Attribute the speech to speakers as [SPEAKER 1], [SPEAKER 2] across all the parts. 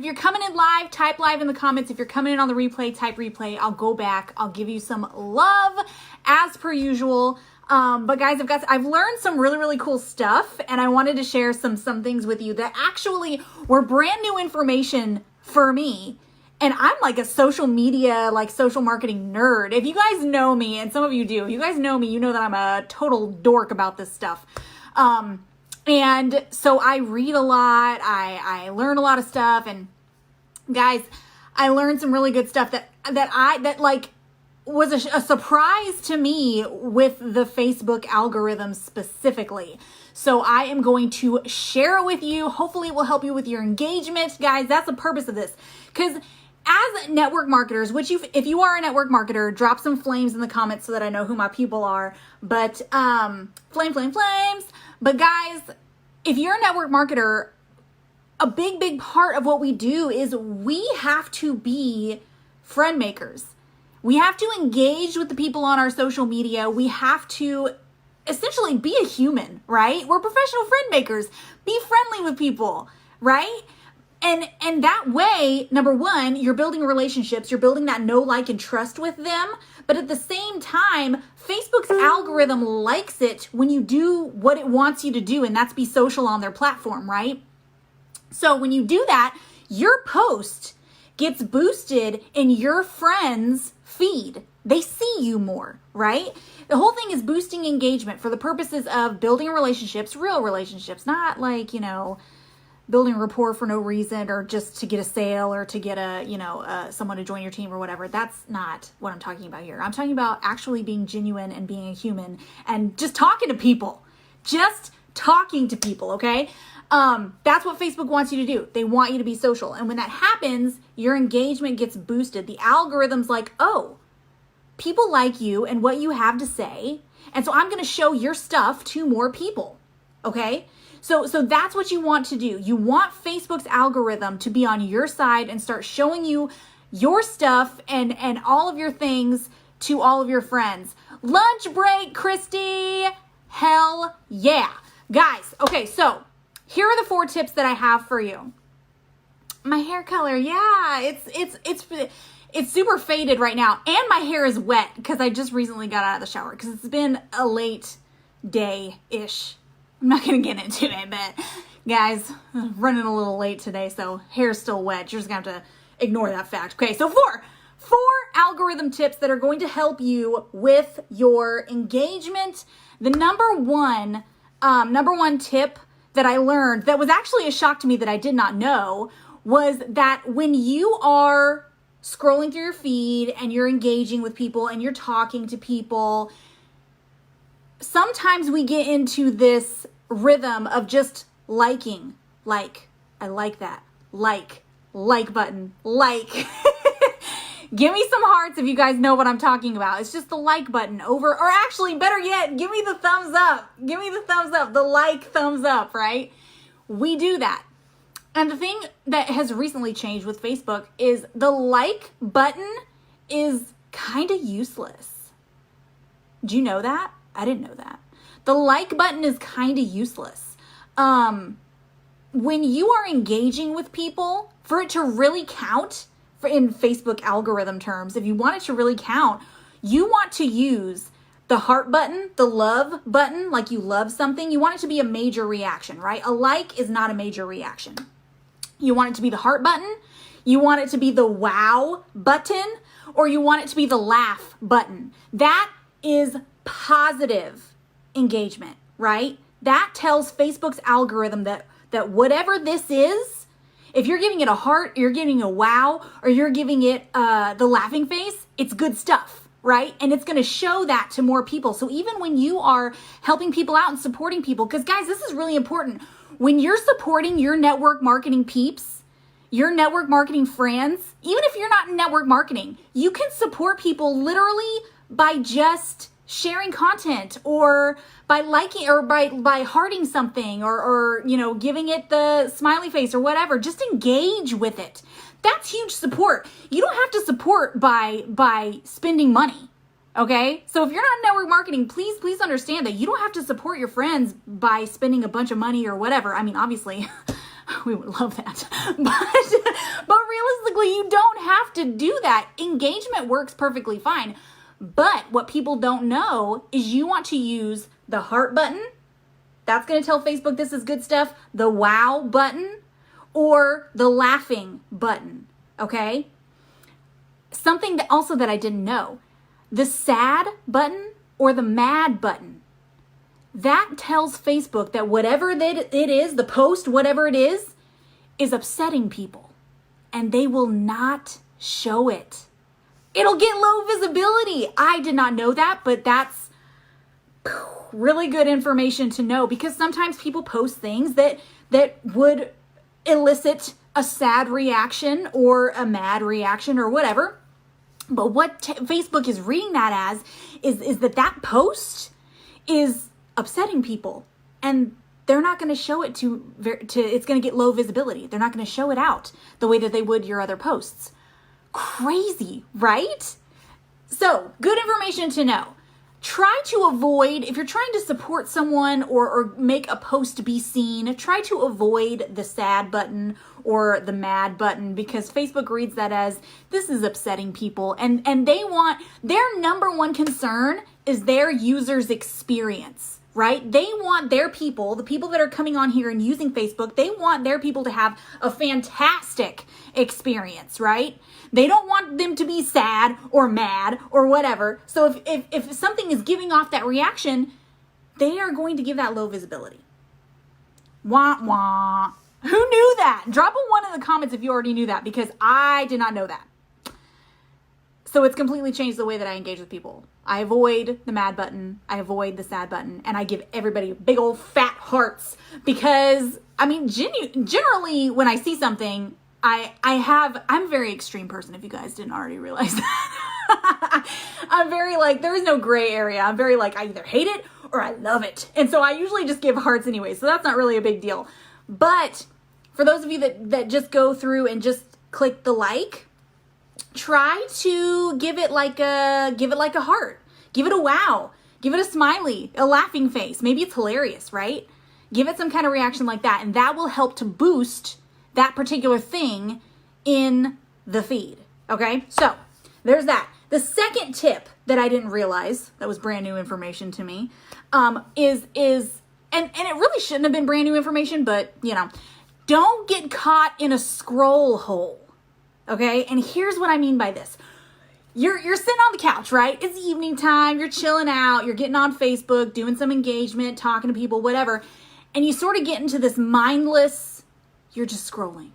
[SPEAKER 1] if you're coming in live, type live in the comments. If you're coming in on the replay, type replay. I'll go back. I'll give you some love as per usual. But guys, I've learned some really, really cool stuff, and I wanted to share some things with you that actually were brand new information for me. And I'm like a social media, like social marketing nerd. If you guys know me, and some of you do, if you guys know me, you know that I'm a total dork about this stuff. And so I read a lot, I learn a lot of stuff, and guys, I learned some really good stuff that like was a surprise to me with the Facebook algorithm specifically. So I am going to share it with you. Hopefully it will help you with your engagement. Guys, that's the purpose of this. Because as network marketers, which if you are a network marketer, drop some flames in the comments so that I know who my people are. But flames. But guys, if you're a network marketer, a big part of what we do is we have to be friend makers. We have to engage with the people on our social media. We have to essentially be a human, right? We're professional friend makers. Be friendly with people, right? And that way, number one, you're building relationships. You're building that know, like, and trust with them. But at the same time, Facebook's algorithm likes it when you do what it wants you to do, and that's be social on their platform, right? So when you do that, your post gets boosted in your friends' feed. They see you more, right? The whole thing is boosting engagement for the purposes of building relationships, real relationships, not like, building a rapport for no reason or just to get a sale or to get someone to join your team or whatever. That's not what I'm talking about here. I'm talking about actually being genuine and being a human and just talking to people. Just talking to people, okay? That's what Facebook wants you to do. They want you to be social. And when that happens, your engagement gets boosted. The algorithm's like, oh, people like you and what you have to say. And so I'm going to show your stuff to more people, okay? So that's what you want to do. You want Facebook's algorithm to be on your side and start showing you your stuff and all of your things to all of your friends. Lunch break, Christy. Hell yeah. Guys, okay, so here are the 4 tips that I have for you. My hair color, yeah, it's super faded right now. And my hair is wet because I just recently got out of the shower because it's been a late day-ish. I'm not going to get into it, but guys, running a little late today, so hair's still wet. You're just going to have to ignore that fact. Okay, so 4 algorithm tips that are going to help you with your engagement. The number one tip that I learned that was actually a shock to me that I did not know was that when you are scrolling through your feed and you're engaging with people and you're talking to people, sometimes we get into this rhythm of just liking. Like, I like that. Like button. Like. Give me some hearts if you guys know what I'm talking about. It's just the like button over, or actually better yet, give me the thumbs up. Give me the thumbs up, the like thumbs up, right? We do that. And the thing that has recently changed with Facebook is the like button is kind of useless. Do you know that? I didn't know that. The like button is kind of useless. When you are engaging with people, for it to really count, in Facebook algorithm terms, if you want it to really count, you want to use the heart button, the love button, like you love something. You want it to be a major reaction, right? A like is not a major reaction. You want it to be the heart button, you want it to be the wow button, or you want it to be the laugh button. That is positive engagement, right? That tells Facebook's algorithm that whatever this is, if you're giving it a heart, you're giving a wow, or you're giving it the laughing face, it's good stuff, right? And it's going to show that to more people. So even when you are helping people out and supporting people, because guys, this is really important. When you're supporting your network marketing peeps, your network marketing friends, even if you're not in network marketing, you can support people literally by just sharing content or by liking or by hearting something or giving it the smiley face or whatever. Just engage with it. That's huge support. You don't have to support by spending money. Okay? So if you're not in network marketing, please understand that you don't have to support your friends by spending a bunch of money or whatever. I mean, obviously, We would love that. But realistically, you don't have to do that. Engagement works perfectly fine. But what people don't know is you want to use the heart button. That's going to tell Facebook this is good stuff. The wow button or the laughing button. Okay? Something that also that I didn't know. The sad button or the mad button. That tells Facebook that whatever that it is, the post, whatever it is upsetting people. And they will not show it. It'll get low visibility. I did not know that, but that's really good information to know, because sometimes people post things that would elicit a sad reaction or a mad reaction or whatever. But what Facebook is reading that as is that post is upsetting people, and they're not going to show it to it's going to get low visibility. They're not going to show it out the way that they would your other posts. Crazy, right? So, good information to know. Try to avoid, if you're trying to support someone or make a post be seen, try to avoid the sad button or the mad button, because Facebook reads that as this is upsetting people, and they want, their number one concern is their users' experience, right? They want their people, the people that are coming on here and using Facebook, they want their people to have a fantastic experience, right? They don't want them to be sad or mad or whatever. So if something is giving off that reaction, they are going to give that low visibility. Wah, wah. Who knew that? Drop a 1 in the comments if you already knew that, because I did not know that. So it's completely changed the way that I engage with people. I avoid the mad button, I avoid the sad button, and I give everybody big old fat hearts, because, I mean, generally when I see something, I'm a very extreme person, if you guys didn't already realize that. I'm very there is no gray area. I'm very I either hate it or I love it. And so I usually just give hearts anyway, so that's not really a big deal. But for those of you that just go through and just click the like, try to give it like a heart. Give it a wow. Give it a smiley, a laughing face. Maybe it's hilarious, right? Give it some kind of reaction like that, and that will help to boost that particular thing in the feed. Okay? So, there's that. The second tip that I didn't realize, that was brand new information to me, is and it really shouldn't have been brand new information, but, don't get caught in a scroll hole. Okay? And here's what I mean by this. You're sitting on the couch, right? It's evening time, you're chilling out, you're getting on Facebook, doing some engagement, talking to people, whatever, and you sort of get into this mindless, you're just scrolling.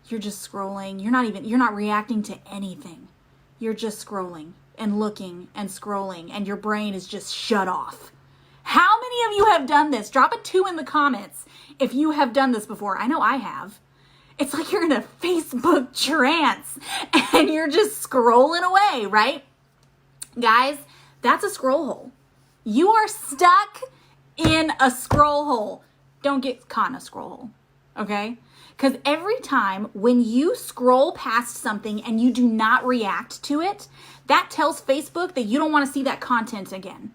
[SPEAKER 1] You're just scrolling. You're not reacting to anything. You're just scrolling and looking and scrolling, and your brain is just shut off. How many of you have done this? Drop a 2 in the comments if you have done this before. I know I have. It's like you're in a Facebook trance and you're just scrolling away, right? Guys, that's a scroll hole. You are stuck in a scroll hole. Don't get caught in a scroll hole, okay? Because every time when you scroll past something and you do not react to it, that tells Facebook that you don't want to see that content again.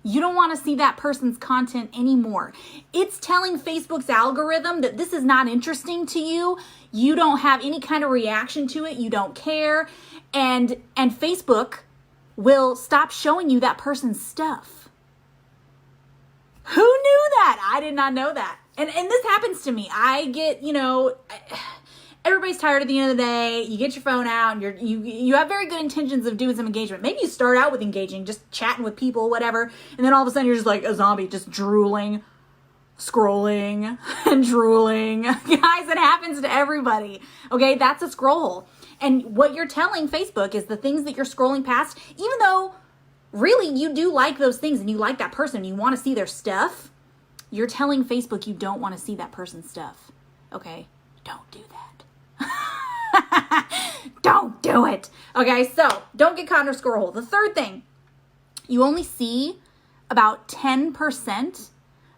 [SPEAKER 1] You don't want to see that person's content anymore. It's telling Facebook's algorithm that this is not interesting to you. You don't have any kind of reaction to it. You don't care. And Facebook will stop showing you that person's stuff. Who knew that? I did not know that. And this happens to me. I get, everybody's tired at the end of the day. You get your phone out and you have very good intentions of doing some engagement. Maybe you start out with engaging, just chatting with people, whatever. And then all of a sudden you're just like a zombie, just drooling, scrolling and drooling. Guys, it happens to everybody. Okay, that's a scroll hole. And what you're telling Facebook is the things that you're scrolling past, even though really you do like those things and you like that person and you want to see their stuff, you're telling Facebook you don't want to see that person's stuff. Okay? Don't do that. Don't do it. Okay, so don't get caught in a scroll hole. The third thing, you only see about 10%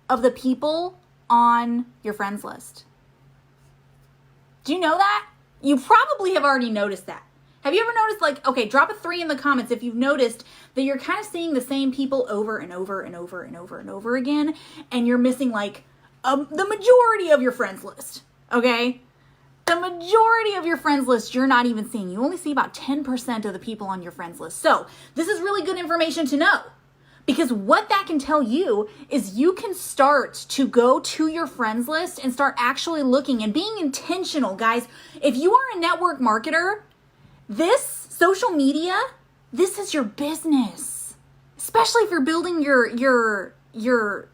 [SPEAKER 1] of the people on your friends list. Do you know that? You probably have already noticed that. Have you ever noticed, okay, drop a 3 in the comments if you've noticed that you're kind of seeing the same people over and over and over and over and over again, and you're missing the majority of your friends list, okay? The majority of your friends list you're not even seeing. You only see about 10% of the people on your friends list. So this is really good information to know, because what that can tell you is you can start to go to your friends list and start actually looking and being intentional. Guys, if you are a network marketer, this social media, this is your business. Especially if you're building your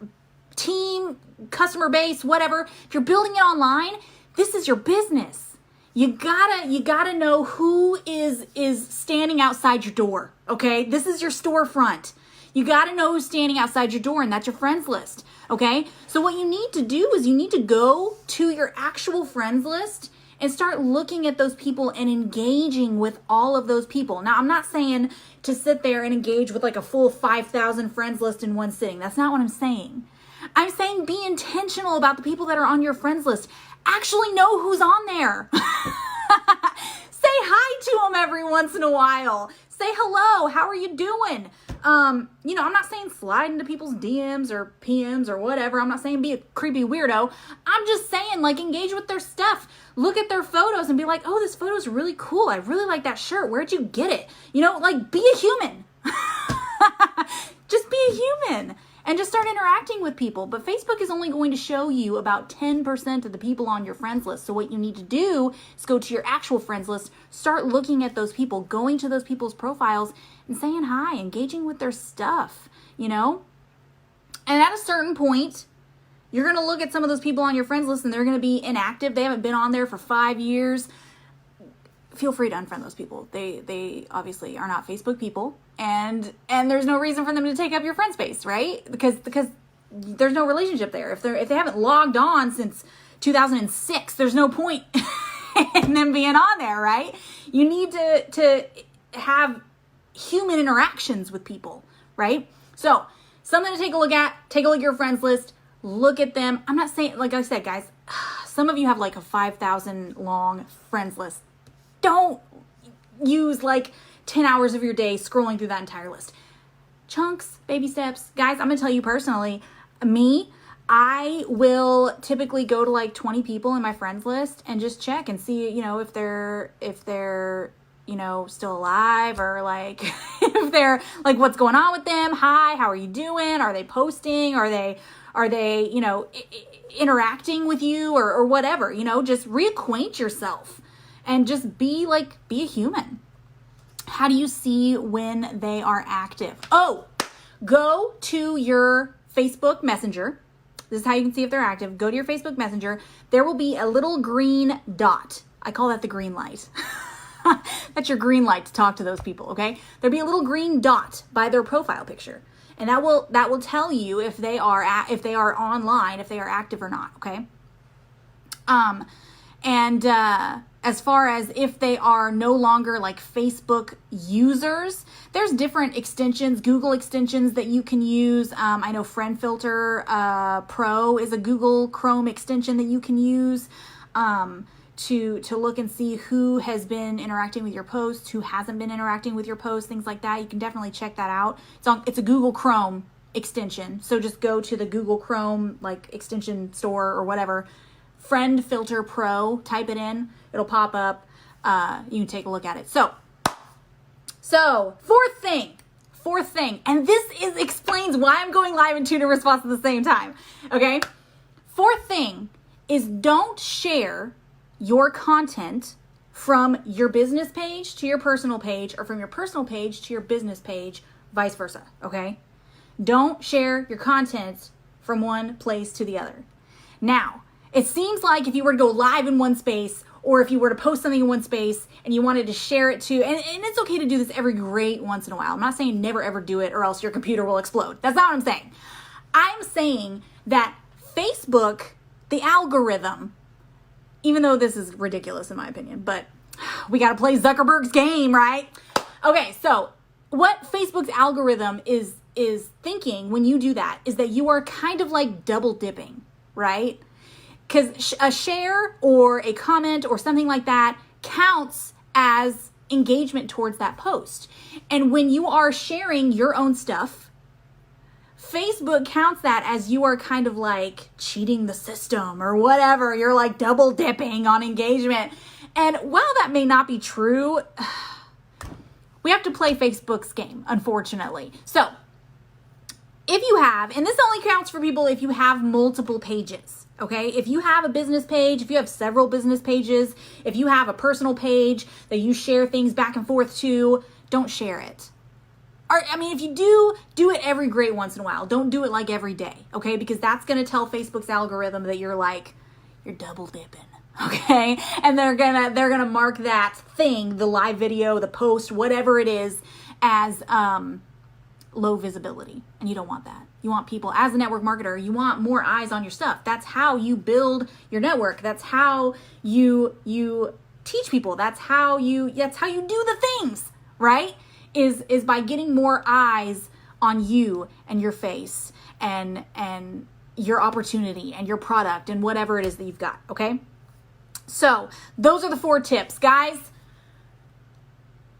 [SPEAKER 1] team, customer base, whatever. If you're building it online, this is your business. You gotta know who is standing outside your door, okay? This is your storefront. You gotta know who's standing outside your door, and that's your friends list, okay? So what you need to do is you need to go to your actual friends list and start looking at those people and engaging with all of those people. Now, I'm not saying to sit there and engage with like a full 5,000 friends list in one sitting. That's not what I'm saying. I'm saying be intentional about the people that are on your friends list. Actually know who's on there. Say hi to them every once in a while. Say hello. How are you doing? I'm not saying slide into people's DMs or PMs or whatever. I'm not saying be a creepy weirdo. I'm just saying, like, engage with their stuff. Look at their photos and be like, oh, this photo's really cool. I really like that shirt. Where'd you get it? Be a human. Just be a human and just start interacting with people. But Facebook is only going to show you about 10% of the people on your friends list. So what you need to do is go to your actual friends list, start looking at those people, going to those people's profiles and saying hi, engaging with their stuff, And at a certain point, you're going to look at some of those people on your friends list and they're going to be inactive. They haven't been on there for 5 years. Feel free to unfriend those people. They obviously are not Facebook people, and there's no reason for them to take up your friend space, right? Because there's no relationship there. If they haven't logged on since 2006, there's no point in them being on there, right? You need to have human interactions with people, right? So something to take a look at. Take a look at your friends list. Look at them. I'm not saying, like I said, guys, some of you have like a 5,000 long friends list. Don't use like 10 hours of your day scrolling through that entire list. Chunks, baby steps. Guys, I'm going to tell you personally, I will typically go to like 20 people in my friends list and just check and see, if they're still alive, or like if they're like, what's going on with them? Hi, how are you doing? Are they posting? Are they interacting with you or whatever, just reacquaint yourself. And just be a human. How do you see when they are active? Oh, go to your Facebook Messenger. This is how you can see if they're active. Go to your Facebook Messenger. There will be a little green dot. I call that the green light. That's your green light to talk to those people, okay? There'll be a little green dot by their profile picture. And that will tell you if they are online, if they are active or not, okay? As far as if they are no longer like Facebook users, there's different extensions, Google extensions that you can use. I know Friend Filter Pro is a Google Chrome extension that you can use to look and see who has been interacting with your posts, who hasn't been interacting with your posts, things like that. You can definitely check that out. It's a Google Chrome extension. So just go to the Google Chrome like extension store or whatever. Friend Filter Pro, type it in. It'll pop up. You can take a look at it. So fourth thing, and this explains why I'm going live and tune in response at the same time. Okay. Fourth thing is don't share your content from your business page to your personal page, or from your personal page to your business page, vice versa. Okay. Don't share your content from one place to the other. Now, it seems like if you were to go live in one space, or if you were to post something in one space and you wanted to share it to, and it's okay to do this every great once in a while. I'm not saying never ever do it or else your computer will explode. That's not what I'm saying. I'm saying that Facebook, the algorithm, even though this is ridiculous in my opinion, but we got to play Zuckerberg's game, right? Okay, so what Facebook's algorithm is thinking when you do that is that you are kind of like double dipping, right? Because a share or a comment or something like that counts as engagement towards that post. And when you are sharing your own stuff, Facebook counts that as you are kind of like cheating the system or whatever. You're like double dipping on engagement. And while that may not be true, we have to play Facebook's game, unfortunately. So if you have, and this only counts for people if you have multiple pages, okay? If you have a business page, if you have several business pages, if you have a personal page that you share things back and forth to, don't share it. Or, I mean, if you do it every great once in a while. Don't do it like every day, okay? Because that's going to tell Facebook's algorithm that you're double dipping, okay? And they're gonna mark that thing, the live video, the post, whatever it is, as low visibility. And you don't want that. You want people, as a network marketer, you want more eyes on your stuff. That's how you build your network. That's how you teach people. That's how you do the things, right? Is by getting more eyes on you and your face and your opportunity and your product and whatever it is that you've got, okay? So those are the 4 tips. Guys,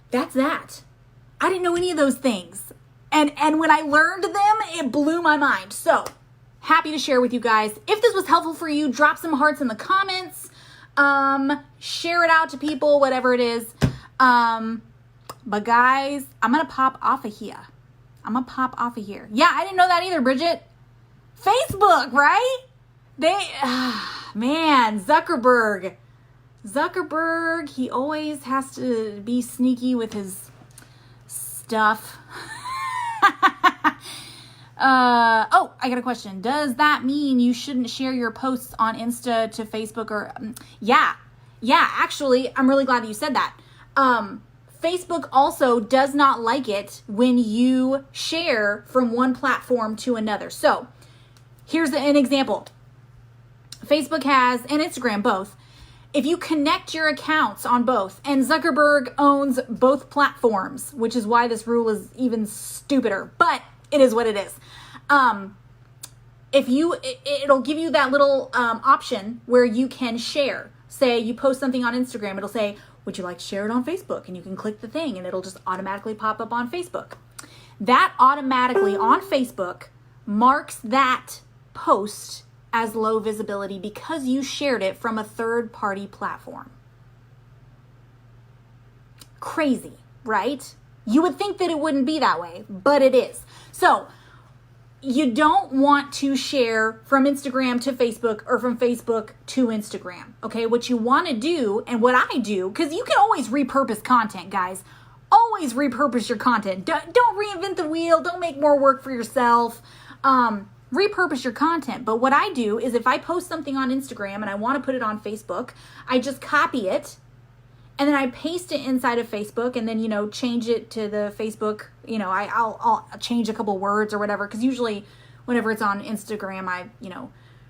[SPEAKER 1] that's that. I didn't know any of those things. And when I learned them, it blew my mind. So happy to share with you guys. If this was helpful for you, drop some hearts in the comments. Share it out to people, whatever it is. But guys, I'm going to pop off of here. Yeah, I didn't know that either, Bridget. Facebook, right? Man, Zuckerberg, he always has to be sneaky with his stuff. Oh, I got a question. Does that mean you shouldn't share your posts on Insta to Facebook or, yeah, actually, I'm really glad that you said that. Facebook also does not like it when you share from one platform to another. So here's an example. Facebook has, and Instagram both, if you connect your accounts on both, and Zuckerberg owns both platforms, which is why this rule is even stupider, but it is what it is. It'll give you that little option where you can share. Say you post something on Instagram, it'll say, would you like to share it on Facebook? And you can click the thing and it'll just automatically pop up on Facebook. That automatically on Facebook marks that post as low visibility because you shared it from a third-party platform. Crazy, right? You would think that it wouldn't be that way, but it is. So you don't want to share from Instagram to Facebook or from Facebook to Instagram, okay? What you want to do, and what I do, because you can always repurpose content, guys. Always repurpose your content. Don't reinvent the wheel. Don't make more work for yourself. Repurpose your content. But what I do is if I post something on Instagram and I want to put it on Facebook, I just copy it and then I paste it inside of Facebook and then, change it to the Facebook, I'll change a couple words or whatever. Cause usually whenever it's on Instagram, I,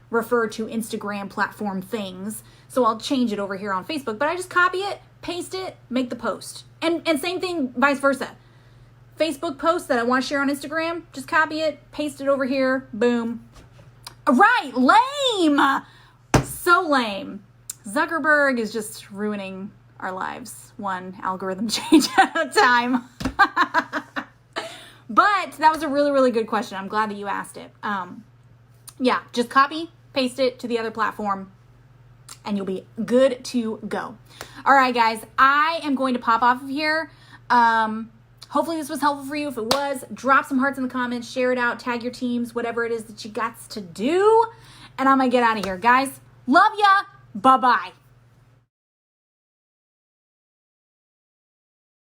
[SPEAKER 1] refer to Instagram platform things. So I'll change it over here on Facebook, but I just copy it, paste it, make the post. And same thing, vice versa. Facebook post that I want to share on Instagram, just copy it, paste it over here, boom. Right, lame. So lame. Zuckerberg is just ruining our lives, one algorithm change at a time. But that was a really, really good question. I'm glad that you asked it. Yeah, just copy, paste it to the other platform, and you'll be good to go. All right, guys, I am going to pop off of here. Hopefully this was helpful for you. If it was, drop some hearts in the comments, share it out, tag your teams, whatever it is that you got to do. And I'm going to get out of here. Guys, love ya. Bye-bye.